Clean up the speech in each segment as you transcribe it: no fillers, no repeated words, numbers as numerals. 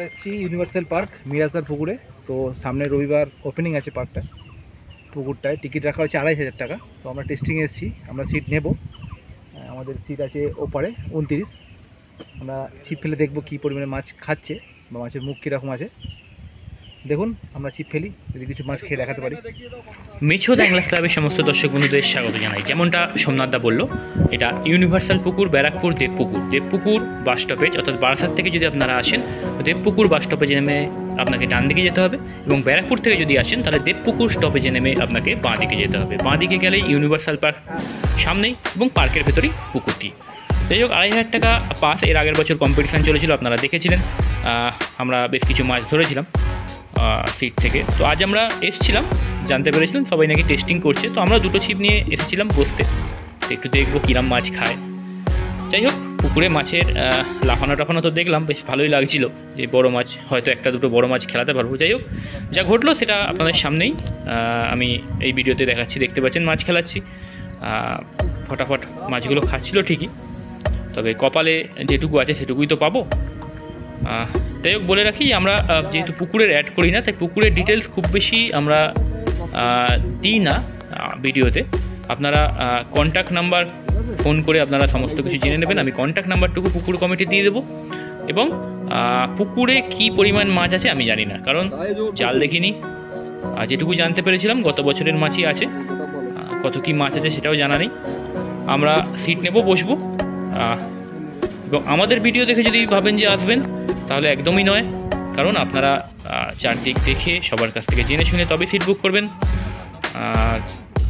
এসেছি universal park মিরাজার পুকুরে। তো সামনে রবিবার ওপেনিং আছে পার্কটা, পুকুরটায় টিকিট রাখা হচ্ছে 2500 টাকা। তো আমরা টেস্টিংয়ে এসেছি, আমরা সিট নেব। আমাদের সিট আছে ওপারে 29। আমরা ছিপ ফেলে দেখব কী পরিমাণে মাছ খাচ্ছে বা মাছের মুখ কীরকম আছে। দেখুন আমরা ছিপ ফেলি, যদি কিছু মাছ খেয়ে দেখাতে পারি। মেছোদা অ্যাংলার্স ক্লাবের সমস্ত দর্শক বন্ধুদের স্বাগত জানাই। যেমনটা সোমনাথদা বলল, এটা ইউনিভার্সাল পুকুর, ব্যারাকপুর দেবপুকুর বাস স্টপেজ, অর্থাৎ বারাসাত থেকে যদি আপনারা আসেন দেবপুকুর বাস স্টপেজে নেমে আপনাকে ডান দিকে যেতে হবে, এবং ব্যারাকপুর থেকে যদি আসেন তাহলে দেবপুকুর স্টপেজে নেমে আপনাকে বাঁ দিকে যেতে হবে। বাঁ দিকে গেলেই ইউনিভার্সাল পার্ক সামনেই, এবং পার্কের ভেতরেই পুকুরটি। যাই হোক, 2500 টাকা পাস। এর আগের বছর কম্পিটিশান চলেছিল, আপনারা দেখেছিলেন। আমরা বেশ কিছু মাছ ধরেছিলাম সিট থেকে। তো আজ আমরা এসেছিলাম, জানতে পেরেছিলাম সবাই নাকি টেস্টিং করছে। তো আমরা দুটো ছিপ নিয়ে এসেছিলাম বসতে, একটু দেখবো কিরাম মাছ খায়। যাই হোক, পুকুরে মাছের লাফানো টাফানো তো দেখলাম, বেশ ভালোই লাগছিল। যে বড় মাছ, হয়তো একটা দুটো বড় মাছ খেলাতে পারবো। যাই হোক, যা ঘটলো সেটা আপনাদের সামনেই আমি এই ভিডিওতে দেখাচ্ছি। দেখতে পাচ্ছেন মাছ খেলাচ্ছি, ফটাফট মাছগুলো খাচ্ছিল ঠিকই, তবে কপালে যেটুকু আছে সেটুকুই তো পাবো। যাই হোক, বলে রাখি আমরা যেহেতু পুকুরের অ্যাড করি না, তাই পুকুরের ডিটেলস খুব বেশি আমরা দিই না ভিডিওতে। আপনারা কন্ট্যাক্ট নাম্বার ফোন করে আপনারা সমস্ত কিছু জেনে নেবেন। আমি কন্ট্যাক্ট নাম্বারটুকু পুকুর কমিটি দিয়ে দেবো, এবং পুকুরে কী পরিমাণ মাছ আছে আমি জানি না, কারণ জাল দেখিনি। যেটুকু জানতে পেরেছিলাম গত বছরের মাছই আছে, কত কী মাছ আছে সেটাও জানা নেই। আমরা সিট নেব, বসবো, এবং আমাদের ভিডিও দেখে যদি ভাবেন যে আসবেন, তাহলে একদমই নয়। কারণ আপনারা চারদিক দেখে সবার কাছ থেকে জেনে শুনে তবে সিট বুক করবেন।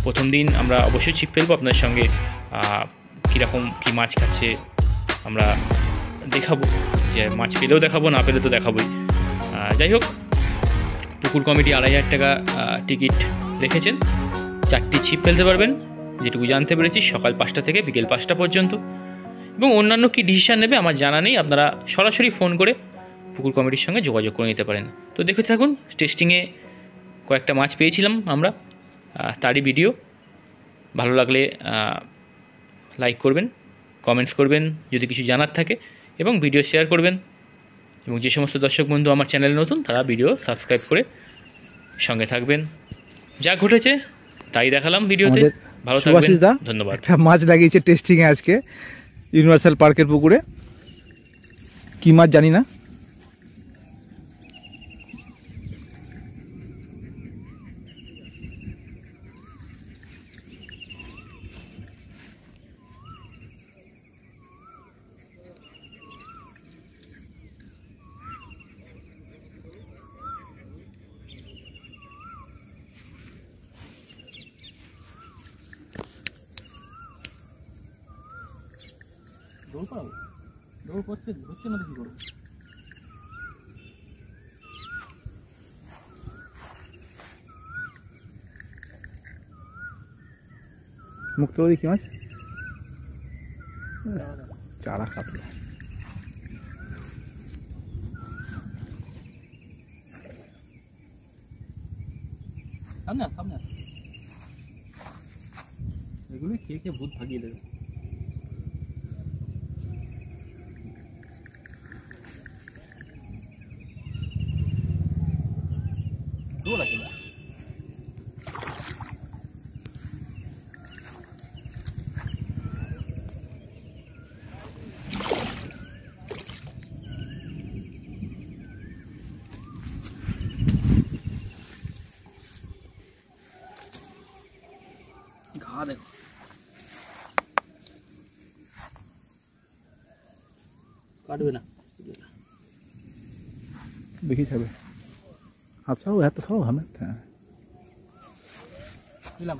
প্রথম দিন আমরা অবশ্যই ছিপ ফেলবো আপনাদের সঙ্গে, কীরকম কী মাছ খাচ্ছে আমরা দেখাবো। যে মাছ পেলেও দেখাবো, না পেলে তো দেখাবোই। যাই হোক, পুকুর কমিটি 2500 টাকা টিকিট রেখেছেন। 4টি ছিপ ফেলতে পারবেন, যেটুকু জানতে পেরেছি সকাল 5টা থেকে বিকেল 5টা পর্যন্ত। এবং অন্যান্য কী ডিসিশান নেবে আমার জানা নেই, আপনারা সরাসরি ফোন করে পুকুর কমিটির সঙ্গে যোগাযোগ করে নিতে পারেন। তো দেখতে থাকুন, টেস্টিংয়ে কয়েকটা মাছ পেয়েছিলাম আমরা, তারই ভিডিও। ভালো লাগলে লাইক করবেন, কমেন্টস করবেন যদি কিছু জানার থাকে, এবং ভিডিও শেয়ার করবেন। এবং যে সমস্ত দর্শক বন্ধু আমার চ্যানেলে নতুন, তারা ভিডিও সাবস্ক্রাইব করে সঙ্গে থাকবেন। যা ঘটেছে তাই দেখালাম ভিডিওতে। ভালো থাকবেন, ধন্যবাদ। একটা মাছ লাগিয়েছে টেস্টিংয়ে আজকে ইউনিভার্সাল পার্কের পুকুরে, কী মাছ জানি না। দৌড় পাও, দৌড় করছে, হচ্ছে না, দেখি করবো। মুক্ত দেখি মাছ, চারা কাটলো। সামনে সামনে এগুলি খেয়ে খেয়ে ভূত ভাগিয়ে দেবে। ঘা দেখো, কাটবে না, দেখি যাবে। আচ্ছা, ও এত সব হামে দিলাম।